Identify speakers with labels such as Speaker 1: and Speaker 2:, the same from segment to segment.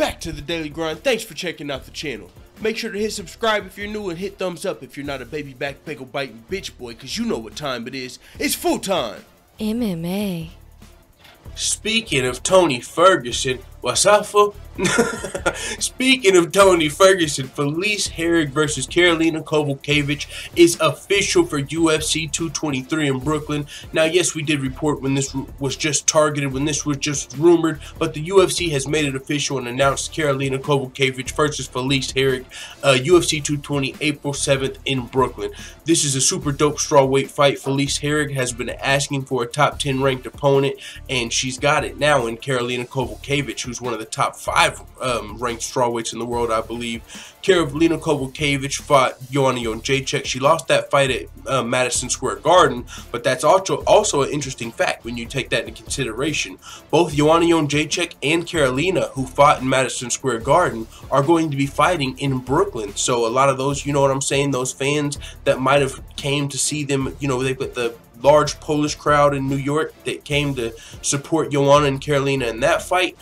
Speaker 1: back to the Daily Grind. Thanks for checking out the channel. Make sure to hit subscribe if you're new and hit thumbs up if you're not a baby back pickle biting bitch boy, cause you know what time it is. It's full time.
Speaker 2: MMA.
Speaker 1: Speaking of Tony Ferguson, what's up, fool? Speaking of Tony Ferguson, Felice Herrig versus Karolina Kowalkeiwicz is official for UFC 223 in Brooklyn. Now, yes, we did report when this was just targeted, when this was just rumored, but the UFC has made it official and announced Karolina Kowalkeiwicz versus Felice Herrig, UFC 220, April 7th in Brooklyn. This is a super dope strawweight fight. Felice Herrig has been asking for a top 10 ranked opponent, and she's got it now in Karolina Kowalkeiwicz, who's one of the top 5 ranked strawweights in the world, I believe. Karolina Kowalkeiwicz fought Joanna Jędrzejczyk. She lost that fight at Madison Square Garden, but that's also an interesting fact when you take that into consideration. Both Joanna Jędrzejczyk and Karolina, who fought in Madison Square Garden, are going to be fighting in Brooklyn. So a lot of those, you know what I'm saying, those fans that might have came to see them, you know, they've got the large Polish crowd in New York that came to support Joanna and Karolina in that fight.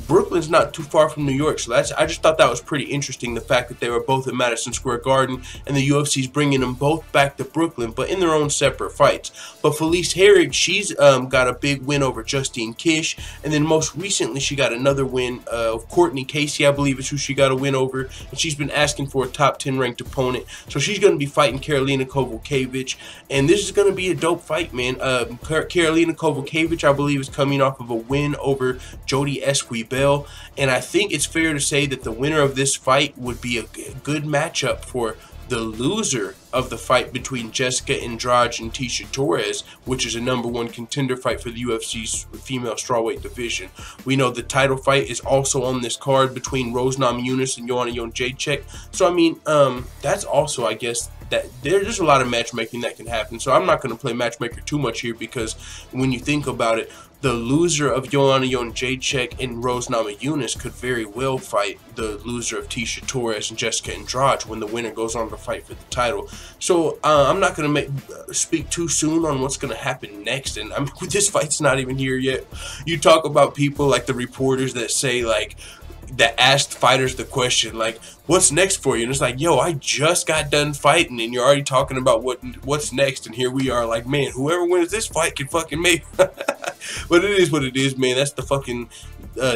Speaker 1: Brooklyn's not too far from New York, so I just thought that was pretty interesting, the fact that they were both at Madison Square Garden and the UFC's bringing them both back to Brooklyn, but in their own separate fights. But Felice Herrig, she's got a big win over Justine Kish, and then most recently she got another win of Courtney Casey, I believe is who she got a win over, and she's been asking for a top 10 ranked opponent, so she's going to be fighting Karolina Kowalkeiwicz, and this is going to be a dope fight, man. Karolina Kowalkeiwicz, I believe, is coming off of a win over Jody Esquibel. And I think it's fair to say that the winner of this fight would be a good matchup for the loser of the fight between Jessica Andrade and Tecia Torres, which is a #1 contender fight for the UFC's female strawweight division. We know the title fight is also on this card between Rose Namajunas and Joanna Jędrzejczyk. So I mean, that's also, I guess, that there's a lot of matchmaking that can happen. So I'm not going to play matchmaker too much here, because when you think about it, the loser of Joanna Jędrzejczyk and Rose Namajunas could very well fight the loser of Tecia Torres and Jessica Andrade when the winner goes on to fight for the title. So I'm not going to speak too soon on what's going to happen next. And I mean, this fight's not even here yet. You talk about people like the reporters that say, like, that asked fighters the question, like, what's next for you? And it's like, yo, I just got done fighting and you're already talking about what's next, and here we are, like, man, whoever wins this fight can fucking make. But it is what it is, man. That's the fucking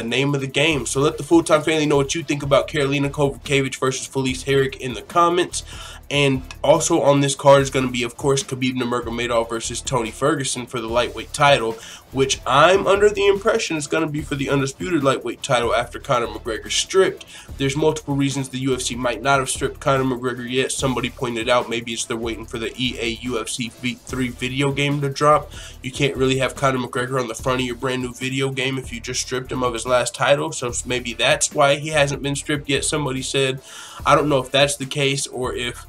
Speaker 1: name of the game. So let the full-time family know what you think about Karolina Kowalkeiwicz versus Felice Herrig in the comments. And also on this card is going to be, of course, Khabib Nurmagomedov versus Tony Ferguson for the lightweight title, which I'm under the impression is going to be for the undisputed lightweight title after Conor McGregor stripped. There's multiple reasons the UFC might not have stripped Conor McGregor yet. Somebody pointed out maybe it's they're waiting for the EA UFC 3 video game to drop. You can't really have Conor McGregor on the front of your brand new video game if you just stripped him of his last title. So maybe that's why he hasn't been stripped yet, somebody said. I don't know if that's the case, or if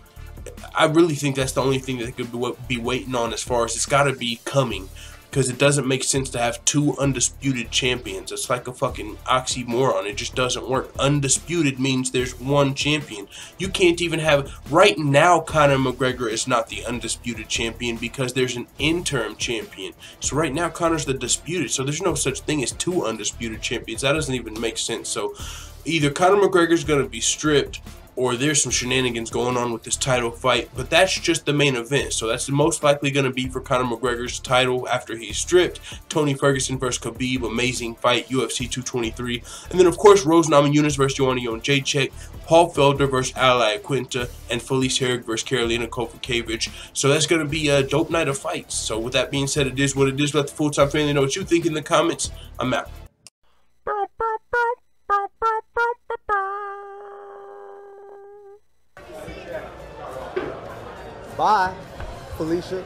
Speaker 1: I really think that's the only thing that they could be waiting on, as far as it's got to be coming, because it doesn't make sense to have 2 undisputed champions. It's like a fucking oxymoron. It just doesn't work. Undisputed means there's 1 champion. You can't even have, right now, Conor McGregor is not the undisputed champion because there's an interim champion. So right now Conor's the disputed, so there's no such thing as 2 undisputed champions. That doesn't even make sense. So either Conor McGregor's going to be stripped, or there's some shenanigans going on with this title fight, but that's just the main event. So that's most likely going to be for Conor McGregor's title after he's stripped. Tony Ferguson versus Khabib, amazing fight, UFC 223. And then, of course, Rose Namajunas versus Joanna Jędrzejczyk, Paul Felder versus Ally Quinta, and Felice Herrig versus Karolina Kowalkeiwicz. So that's going to be a dope night of fights. So with that being said, it is what it is. Let the full-time family know what you think in the comments. I'm out.
Speaker 3: Bye, Felicia.